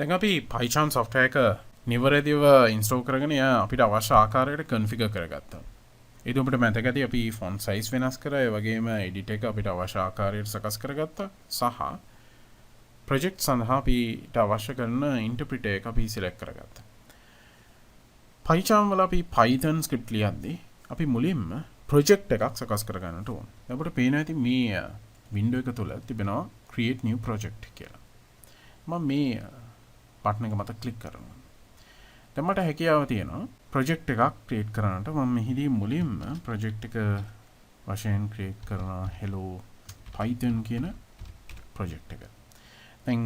දැන් අපි PyCharm software එක නිවැරදිව install කරගෙන අපිට අවශ්‍ය ආකාරයට configure කරගත්තා. ඒක අපිට මතක ඇති අපි font size වෙනස් කරා, ඒ වගේම edit එක අපිට අවශ්‍ය ආකාරයට සකස් කරගත්තා සහ project සඳහා අපිට අවශ්‍ය කරන interpreter එක අපි select කරගත්තා. PyCharm වල අපි Python script ලියද්දී අපි මුලින්ම project එකක් සකස් කරගන්නට ඕන. අපිට පේනවා ඇති මේ window එක තුල තිබෙනවා create new project කියලා. මම මේ බටන් එක මත ක්ලික් කරනවා. දැන් මට හැකියාව තියෙනවා project එකක් create කරන්නට. මම මෙහිදී මුලින්ම project එක වශයෙන් create කරනවා hello python කියන project එක. දැන්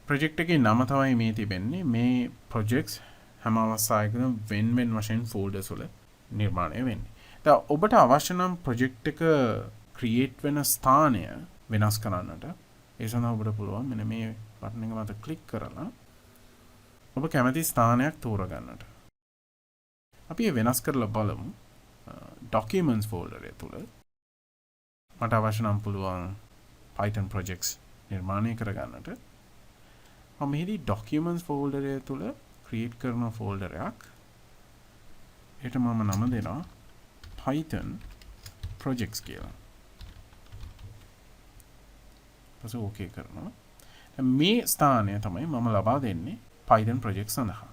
project එකේ නම තමයි මේ තිබෙන්නේ. මේ projects හැම අවස්ථාවකම වෙන වශයෙන් folders වල නිර්මාණය වෙන්නේ. දැන් ඔබට අවශ්‍ය නම් project එක create වෙන ස්ථානය වෙනස් කරන්නට ඒ සඳහා ඔබට පුළුවන් මෙන්න මේ බටන් එක මත ක්ලික් කරලා ඔබ කැමති ස්ථානයක් තෝරගන්නට. අපි ඒ වෙනස් කරලා බලමු. documents folder එක තුල මට අවශ්‍ය නම් පුළුවන් Python projects නිර්මාණය කරගන්නට. මම මෙහිදී documents folder එක තුල create කරන folder එකක්. ඒකට මම නම දෙනවා Python projects කියලා. පස්සේ ඕකේ කරනවා. මේ ස්ථානය තමයි මම ලබා දෙන්නේ Python projects සඳහා.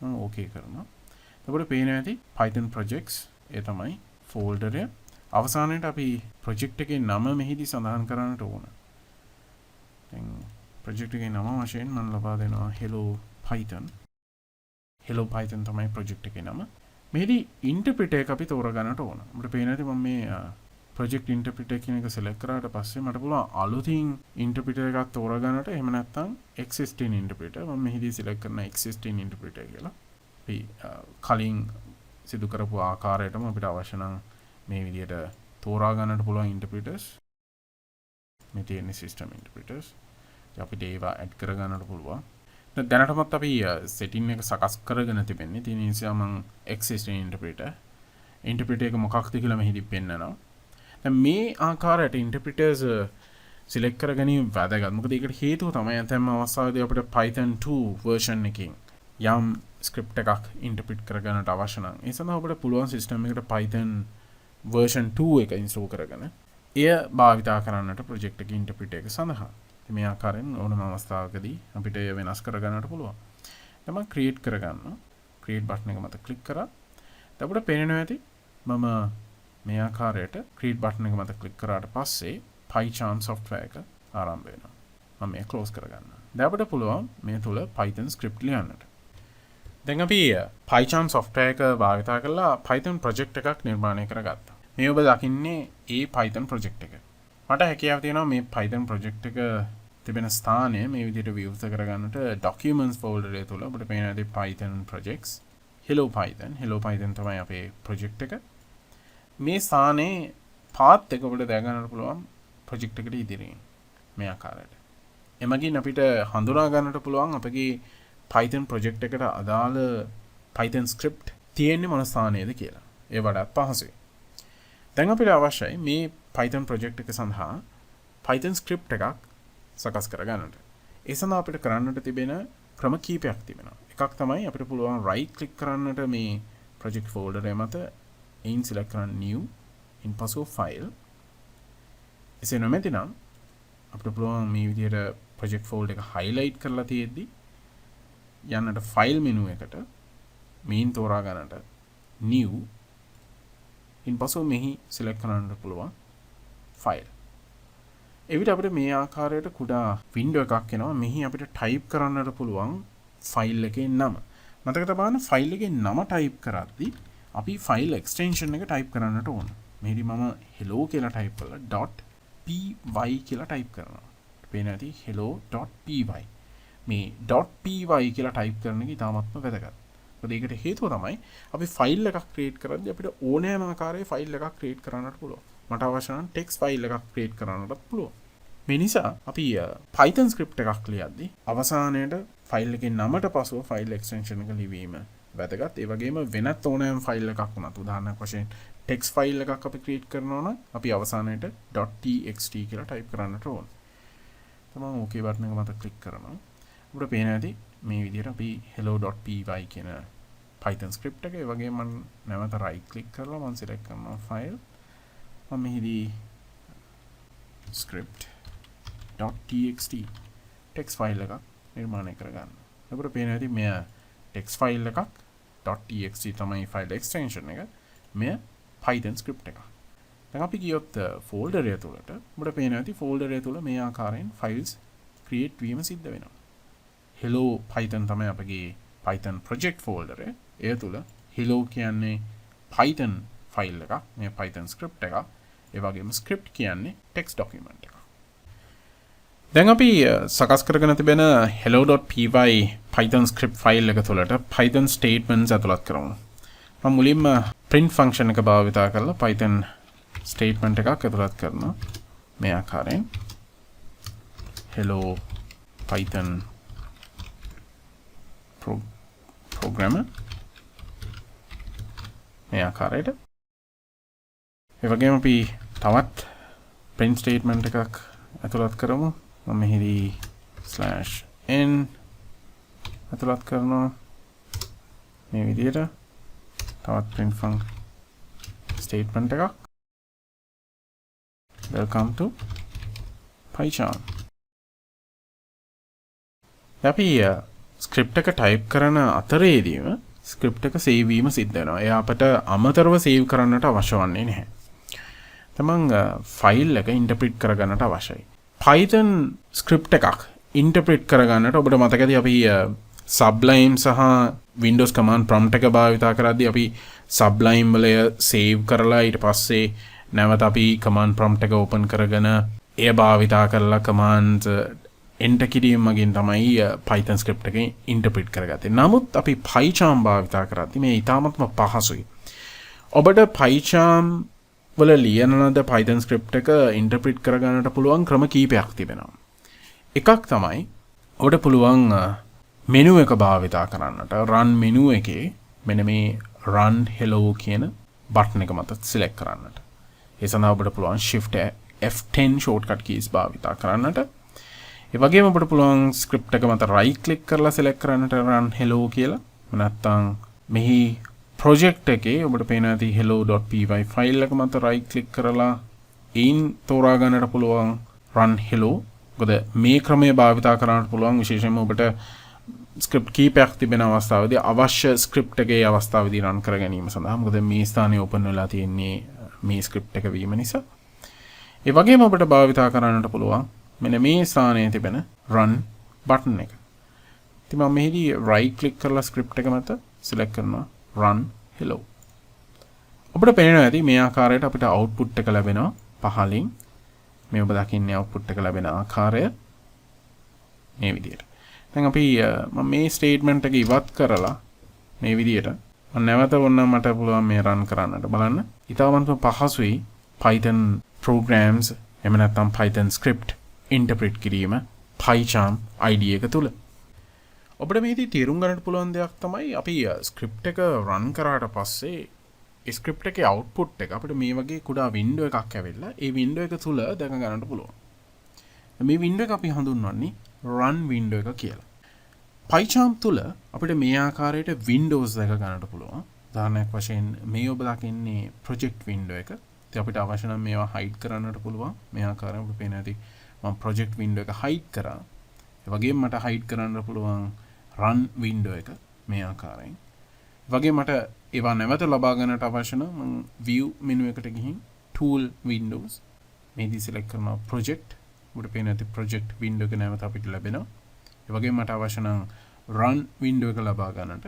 මම ඕකේ කරනවා. එතකොට පේනවා ඇති Python projects ඒ තමයි folder එක. අවසානයේට අපි project එකේ නම මෙහිදී සඳහන් කරන්නට ඕන. දැන් project එකේ නම වශයෙන් මම ලබා දෙනවා hello python. hello python තමයි project එකේ නම. මෙහිදී interpreter එක අපි තෝරගන්නට ඕන. අපිට පේනවා ඇති මම මේ project interpreter කියන එක select කරාට පස්සේ මට පුළුවන් අලුතින් interpreter එකක් තෝරගන්නට. එහෙම නැත්නම් existing interpreter. මම මෙහිදී select කරන existing interpreter කියලා. අපි කලින් සිදු කරපු ආකාරයටම අපිට අවශ්‍ය නම් මේ විදිහට තෝරා ගන්නට පුළුවන් interpreters. මේ තියෙන system interpreters. අපිට ඒවා add කර ගන්නට පුළුවන්. දැනටමත් අපි setting එක සකස් කරගෙන තිබෙන්නේ. ඒ නිසා මම existing interpreter එක මොකක්ද කියලා මෙහිදී පෙන්නනවා. දැන් මේ ආකාරයට interpreters select කර ගැනීම වැදගත්. මොකද ඒකට හේතුව තමයි ඇතැම් අවස්ථාවලදී අපිට Python 2 version එකකින් යම් script එකක් interpret කරගන්නට අවශ්‍ය නම් ඒ සඳහා ඔබට පුළුවන් system එකට Python version 2 එක install කරගෙන එය භාවිතා කරන්නට project එකේ interpreter එක සඳහා. මේ ආකාරයෙන් ඕනම අවස්ථාවකදී අපිට එය වෙනස් කරගන්නට පුළුවන්. දැන් මම create කරගන්නවා. create button එක මත click කරා. දැන් අපිට පේනවා ඇති මම මේ ආකාරයට create button එක මත click කරාට පස්සේ PyCharm software එක ආරම්භ වෙනවා. මම මේක close කරගන්නවා. දැන් අපිට පුළුවන් මේ තුල Python script ලියන්නට. දැන් අපි PyCharm software එක භාවිතා කරලා Python project එකක් නිර්මාණය කරගත්තා. මේ ඔබ දකින්නේ ඒ Python project එක. මට හැකියාව තියෙනවා මේ Python project එක තිබෙන ස්ථානය මේ විදිහට විවෘත කරගන්නට documents folder එක තුල ඔබට පේනවා ඇති Python projects hello python තමයි අපේ project එක. මේ ස්ථානයේ path එක ඔබට දැක ගන්නට පුළුවන් project එකට ඉදිරියෙන් මේ ආකාරයට. එමගින් අපිට හඳුනා ගන්නට පුළුවන් අපගේ Python project එකට අදාළ Python script තියෙන්නේ මොන ස්ථානයේද කියලා. ඒ වඩාත් පහසුයි. දැන් අපිට අවශ්‍යයි මේ Python project එක සඳහා Python script එකක් සකස් කරගන්නට. ඒ සඳහා අපිට කරන්නට තිබෙන ක්‍රම කීපයක් තිබෙනවා. එකක් තමයි අපිට පුළුවන් right click කරන්නට මේ project folder එක මත in select කරන්න new ඉන්පසු file. එසේ නොමැතිනම් අපිට පුළුවන් මේ විදිහට project folder එක highlight කරලා තියෙද්දි යන්නට file menu එකට main තෝරා ගන්නට new ඉන්පසු මෙහි select කරන්නට පුළුවන් file. එවිට අපිට මේ ආකාරයට කුඩා window එකක් එනවා. මෙහි අපිට type කරන්නට පුළුවන් file එකේ නම. මතක තබන්න file එකේ නම type කරද්දී අපි file extension එක type කරන්නට ඕන. මෙහිදී මම hello කියලා type කරලා .py කියලා type කරනවා. පේන ඇති hello.py. මේ .py කියලා type කරන එක ඉතාමත්ම වැදගත්. මොකද ඒකට හේතුව තමයි අපි file එකක් create කරද්දී අපිට ඕනෑම ආකාරයේ file එකක් create කරන්නට පුළුවන්. මට අවශ්‍ය නම් text file එකක් create කරන්නටත් පුළුවන්. මේ නිසා අපි Python script එකක් ලියද්දී අවසානයේට file එකේ නමට පසුව file extension එක ලිවීම වැදගත්. ඒ වගේම වෙනත් ඕනෑම file එකක් වුණත් උදාහරණයක් වශයෙන් text file එකක් අපි create කරනවා නම් අපි අවසානයේට .txt කියලා type කරන්නට ඕන. තමන් OK බටන් එක මත ක්ලික් කරනවා. අපිට පේන ඇති මේ විදිහට අපි hello.py කියන Python script එක ඒ වගේම මම නැවත right click කරලා මම select කරනවා file මම මෙහිදී script.txt text file එකක් නිර්මාණය කරගන්න. අපිට පේන ඇති මෙය text file එකක් .txt තමයි file extension එක. මෙය Python script එකක්. දැන් අපි ගියොත් folder එක තුලට අපිට පේන ඇති folder එක තුල මේ ආකාරයෙන් files create වීම සිද්ධ වෙනවා. hello python තමයි අපගේ Python project folder එක. ඒ තුල hello කියන්නේ Python file එකක්. මේ Python script එකක්. ඒ වගේම script කියන්නේ text document එකක්. දැන් අපි සකස් කරගෙන තිබෙන hello.py Python script file එක තුලට Python statements ඇතුළත් කරමු. මම මුලින්ම print function එක භාවිතා කරලා Python statement එකක් ඇතුළත් කරනවා. මේ ආකාරයෙන් hello Python programmer මේ ආකාරයට. ඒ වගේම අපි තවත් print statement එකක් ඇතුළත් කරමු. මම මෙහිදී /n ඇතුළත් කරනවා. මේ විදිහට තවත් print statement එකක්. Welcome to PyCharm. අපි script එක type කරන අතරේදීම script එක save වීම සිද්ධ වෙනවා. එයා අපට අමතරව save කරන්නට අවශ්‍ය වන්නේ නැහැ. තමන් file එක interpret කරගන්නට අවශ්‍යයි. Python script එකක් interpret කරගන්නට ඔබට මතකද අපි Sublime සහ Windows command prompt එක භාවිත කරද්දී අපි Sublime වල save කරලා ඊට පස්සේ නැවත අපි command prompt එක open කරගෙන එය භාවිත කරලා commands enter කිරීම මගින් තමයි Python script එක interpret කරගත්තේ. නමුත් අපි PyCharm භාවිත කරද්දී මේ ඉතාමත්ම පහසුයි. ඔබට PyCharm වල ලියන ලද Python script එක interpret කරගන්නට පුළුවන් ක්‍රම කීපයක් තිබෙනවා. එකක් තමයි ඔබට පුළුවන් menu එක භාවිත කරන්නට run menu එකේ මෙන්න මේ run hello කියන button එක මත select කරන්නට. ඒ සඳහා ඔබට පුළුවන් shift F10 shortcut keys භාවිත කරන්නට. ඒ වගේම ඔබට පුළුවන් script එක මත right click කරලා select කරන්නට run hello කියලා. නැත්නම් මෙහි project එකේ ඔබට පේන ඇති hello.py file එක මත right click කරලා in තෝරා ගන්නට පුළුවන් run hello. මොකද මේ ක්‍රමය භාවිත කරන්නට පුළුවන් විශේෂයෙන්ම ඔබට script කීපයක් තිබෙන අවස්ථාවේදී අවශ්‍ය script එකේ අවස්ථාවේදී run කර ගැනීම සඳහා. මොකද මේ ස්ථානයේ open වෙලා තියෙන්නේ මේ script එක වීම නිසා. ඒ වගේම ඔබට භාවිත කරන්නට පුළුවන් මෙන්න මේ ස්ථානයේ තිබෙන run button එක. ඉතින් මම මෙහිදී right click කරලා script එක මත select කරනවා run hello. ඔබට පේනවා ඇති මේ ආකාරයට අපිට output එක ලැබෙනවා පහලින්. මේ ඔබ දකින්නේ output එක ලැබෙන ආකාරය මේ විදිහට. දැන් අපි මම මේ statement එක ඉවත් කරලා මේ විදිහට මම නැවත වොන්නම් මට පුළුවන් මේ run කරන්නට බලන්න. ඉතාමත්ම පහසුයි Python programs එහෙම නැත්නම් Python script interpret කිරීම PyCharm IDE එක තුල. ඔබට මේකේ තේරුම් ගන්නට පුළුවන් දෙයක් තමයි අපි script එක run කරාට පස්සේ ඒ script එකේ output එක අපිට මේ වගේ කුඩා window එකක් ඇවිල්ලා ඒ window එක තුල දැක ගන්නට පුළුවන්. මේ window එක අපි හඳුන්වන්නේ run window එක කියලා. PyCharm තුල අපිට මේ ආකාරයට windows දැක ගන්නට පුළුවන්. උදාහරණයක් වශයෙන් මේ ඔබ දකින්නේ project window එක. ඉතින් අපිට අවශ්‍ය නම් මේවා hide කරන්නට පුළුවන්. මේ ආකාරයෙන් අපිට පේන ඇති මම project window එක hide කරා. ඒ වගේම මට hide කරන්න පුළුවන් run window එක මේ ආකාරයෙන්. ඒ වගේම මට ඒවා නැවත ලබා ගන්නට අවශ්‍ය නම් මම view menu එකට ගිහින් tool windows මේදී select කරනවා project. ඔබට පේන ඇති project window එක නැවත අපිට ලැබෙනවා. ඒ වගේම මට අවශ්‍ය නම් run window එක ලබා ගන්නට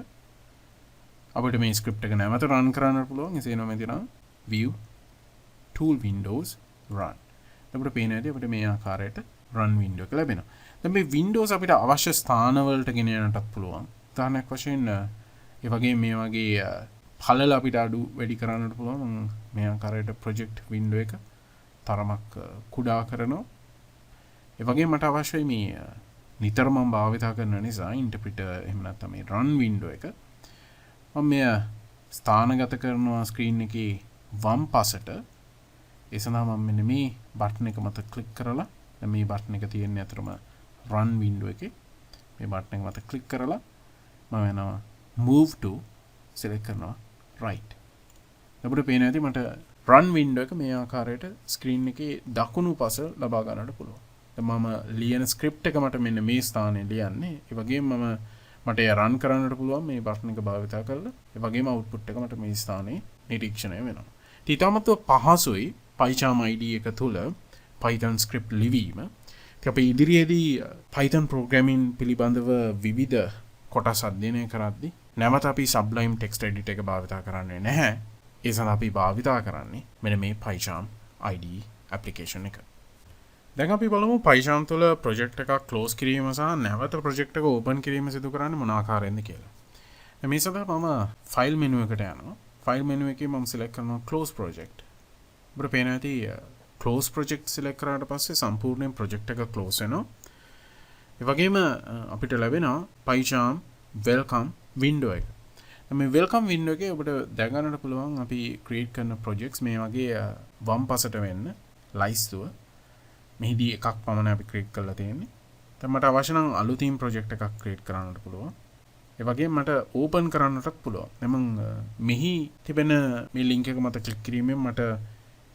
අපිට මේ script එක නැවත run කරන්න පුළුවන්. එසේ නම් මෙතන view tool windows run. අපිට පේන ඇති අපිට මේ ආකාරයට run window එක ලැබෙනවා. දැන් මේ windows අපිට අවශ්‍ය ස්ථානවලට ගෙන යන්නටත් පුළුවන්. උදාහරණයක් වශයෙන් ඒ වගේ මේ වගේ පළල අපිට අඩු වැඩි කරන්නට පුළුවන්. මේ ආකාරයට project window එක තරමක් කුඩා කරනවා. ඒ වගේම මට අවශ්‍යයි මේ නිතරම මම භාවිත කරන නිසා interpreter එහෙම නැත්නම් මේ run window එක මම මෙය ස්ථානගත කරනවා screen එකේ වම් පසට. ඒ සඳහා මම මෙන්න මේ button එක මත click කරලා දැන් මේ button එක තියෙන්නේ අතරම run window එකේ මේ බටන් එක මත ක්ලික් කරලා මම යනවා move to select කරනවා right. අපිට පේන ඇති මට run window එක මේ ආකාරයට screen එකේ දකුණු පස ලබා ගන්නට පුළුවන්. දැන් මම ලියන script එක මට මෙන්න මේ ස්ථානයේ ලියන්නේ. ඒ වගේම මට ඒ run කරන්නට පුළුවන් මේ බටන් එක භාවිත කරලා. ඒ වගේම output එක මට මේ ස්ථානයේ නිරීක්ෂණය වෙනවා. ඊටමත්ව පහසුයි PyCharm IDE එක තුල Python script ලිවීම. ඉතින් අපි ඉදිරියේදී Python programming පිළිබඳව විවිධ කොටස් අධ්‍යයනය කරද්දී නැවත අපි Sublime text editor එක භාවිත කරන්නේ නැහැ. ඒ සඳහා අපි භාවිත කරන්නේ මෙන්න මේ PyCharm IDE application එක. දැන් අපි බලමු PyCharm තුළ project එකක් close කිරීම සහ නැවත project එක open කිරීම සිදු කරන්නේ මොන ආකාරයෙන්ද කියලා. දැන් මේ සඳහා මම file menu එකට යනවා. file menu එකේ මම select කරනවා close project. අපිට පේන ඇති close project select කරාට පස්සේ සම්පූර්ණයෙන් project එක close වෙනවා. ඒ වගේම අපිට ලැබෙනවා PyCharm welcome window එක. මේ welcome window එකේ ඔබට දැක ගන්නට පුළුවන් අපි create කරන projects මේ වගේ වම් පසට වෙන්න ලයිස්තුව. මෙහිදී එකක් පමණ අපි create කරලා තියෙන්නේ. දැන් මට අවශ්‍ය නම් අලුතින් project එකක් create කරන්නට පුළුවන්. ඒ වගේම මට open කරන්නටත් පුළුවන්. දැන් මම මෙහි තිබෙන මේ link එක මත click කිරීමෙන් මට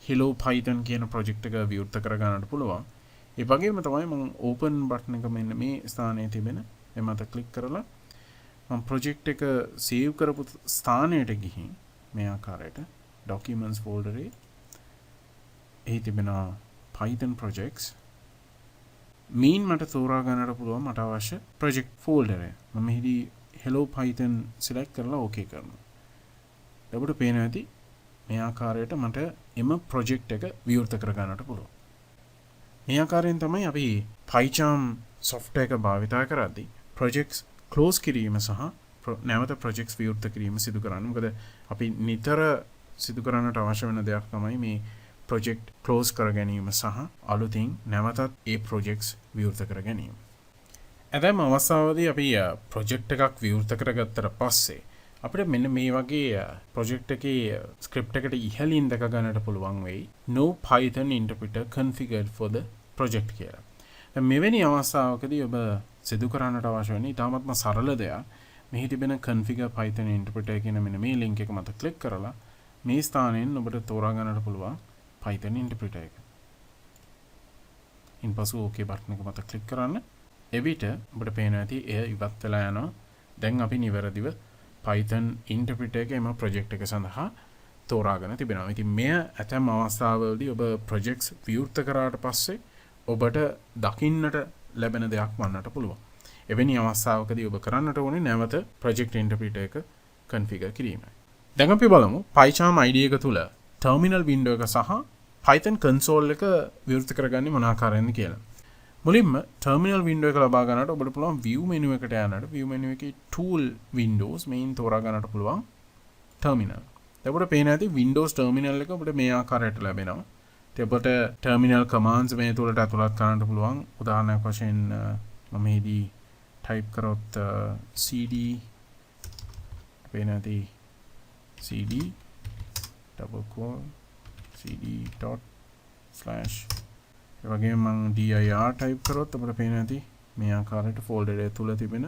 hello python කියන project එක විවෘත කර ගන්නට පුළුවන්. ඒ වගේම තමයි මම open button එක මෙන්න මේ ස්ථානයේ තිබෙන මේ මත click කරලා මම project එක save කරපු ස්ථානයට ගිහින් මේ ආකාරයට documents folder එකේ තිබෙනවා Python projects main මට තෝරා ගන්නට පුළුවන් මට අවශ්‍ය project folder එක. මම මෙහිදී hello python select කරලා okay කරනවා. ඔබට පේන ඇති මේ ආකාරයට මට එම project එක විවෘත කර ගන්නට පුළුවන්. මේ ආකාරයෙන් තමයි අපි PyCharm software එක භාවිත කරද්දී projects close කිරීම සහ නැවත projects විවෘත කිරීම සිදු කරන්නේ. මොකද අපි නිතර සිදු කරන්නට අවශ්‍ය වෙන දෙයක් තමයි මේ project close කර ගැනීම සහ අලුතින් නැවතත් ඒ projects විවෘත කර ගැනීම. ඇතැම් අවස්ථාවලදී අපි project එකක් විවෘත කරගත්තට පස්සේ අපිට මෙන්න මේ වගේ project එකේ script එකට ඉහළින් දැක ගන්නට පුළුවන් වෙයි no python interpreter configured for the project කියලා. දැන් මෙවැනි අවස්ථාවකදී ඔබ සිදු කරන්නට අවශ්‍ය වෙන ඉතාමත්ම සරල දෙයක් මෙහි තිබෙන configure python interpreter කියන මෙන්න මේ link එක මත click කරලා මේ ස්ථානයෙන් ඔබට තෝරා ගන්නට පුළුවන් Python interpreter එක. ඉන්පසු OK බටන් එක මත click කරන්න. එවිට ඔබට පේන ඇති එය ඉවත් වෙලා යනවා. දැන් අපි නිවැරදිව Python interpreter එකේම project එක සඳහා තෝරාගෙන තිබෙනවා. ඉතින් මෙය ඇතැම් අවස්ථාවලදී ඔබ projects විවෘත කරාට පස්සේ ඔබට දකින්නට ලැබෙන දෙයක් වන්නට පුළුවන්. එවැනි අවස්ථාවකදී ඔබ කරන්නට ඕනේ නැවත project interpreter එක configure කිරීමයි. දැන් අපි බලමු PyCharm IDE එක තුල terminal window එක සහ Python console එක විවෘත කරගන්නේ මොන ආකාරයෙන්ද කියලා. මුලින්ම terminal window එක ලබා ගන්නට ඔබට පුළුවන් view menu එකට යන්නට view menu එකේ tool windows මේන් තෝරා ගන්නට පුළුවන් terminal. එතකොට පේන ඇති Windows terminal එක ඔබට මේ ආකාරයට ලැබෙනවා. ඉතින් ඔබට terminal commands මේ තුලට ඇතුළත් කරන්නට පුළුවන්. උදාහරණයක් වශයෙන් මම මේදී type කරොත් cd පේන ඇති cd double quote cd./ ඒ වගේම මම dir type කරොත් අපිට පේන ඇති මේ ආකාරයට folder එක තුල තිබෙන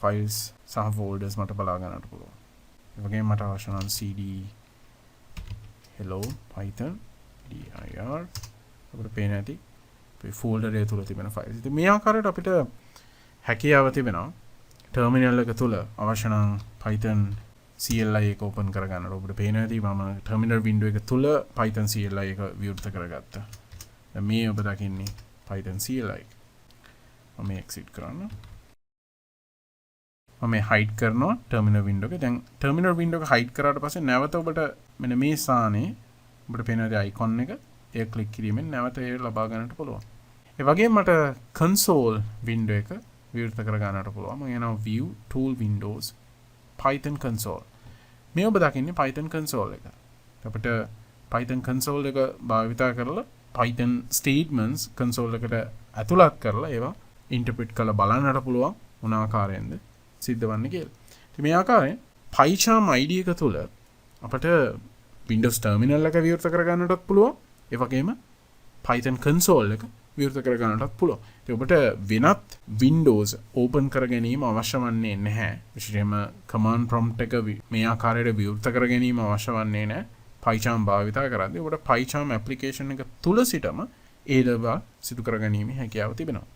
files සහ folders මට බලා ගන්නට පුළුවන්. ඒ වගේම මට අවශ්‍ය නම් cd hello python dir අපිට පේන ඇති මේ folder එක තුල තිබෙන files. ඉතින් මේ ආකාරයට අපිට හැකියාව තිබෙනවා terminal එක තුල අවශ්‍ය නම් python CLI එක open කරගන්න. ඔබට පේන ඇති මම terminal window එක තුල python CLI එක විවෘත කරගත්තා. දැන් මේ ඔබ දකින්නේ python CLI. මම exit කරන්න. මම hide කරනවා terminal window එක. දැන් terminal window එක hide කරාට පස්සේ නැවත ඔබට මෙන්න මේ ස්ථානයේ ඔබට පේන ඇති icon එක ඒ click කිරීමෙන් නැවත ඒ ලබා ගන්නට පුළුවන්. ඒ වගේම මට console window එක විවෘත කර ගන්නට පුළුවන්. මම යනවා view tool windows python console. මේ ඔබ දකින්නේ python console එක. අපිට python console එක භාවිත කරලා python statements console එකට ඇතුළත් කරලා ඒවා interpret කරලා බලන්නට පුළුවන් මොන ආකාරයෙන්ද සිද්ධ වෙන්නේ කියලා. ඉතින් මේ ආකාරයෙන් PyCharm IDE එක තුල අපිට Windows terminal එක විවෘත කර ගන්නටත් පුළුවන්. ඒ වගේම Python console එක විවෘත කර ගන්නටත් පුළුවන්. ඉතින් ඔබට වෙනත් Windows open කර ගැනීම අවශ්‍ය වන්නේ නැහැ. විශේෂයෙන්ම command prompt එක මේ ආකාරයට විවෘත කර ගැනීම අවශ්‍ය වන්නේ නැහැ. PyCharm භාවිත කරද්දී ඔබට PyCharm application එක තුල සිටම ඒ දේවල් සිදු කර ගැනීමේ හැකියාව තිබෙනවා.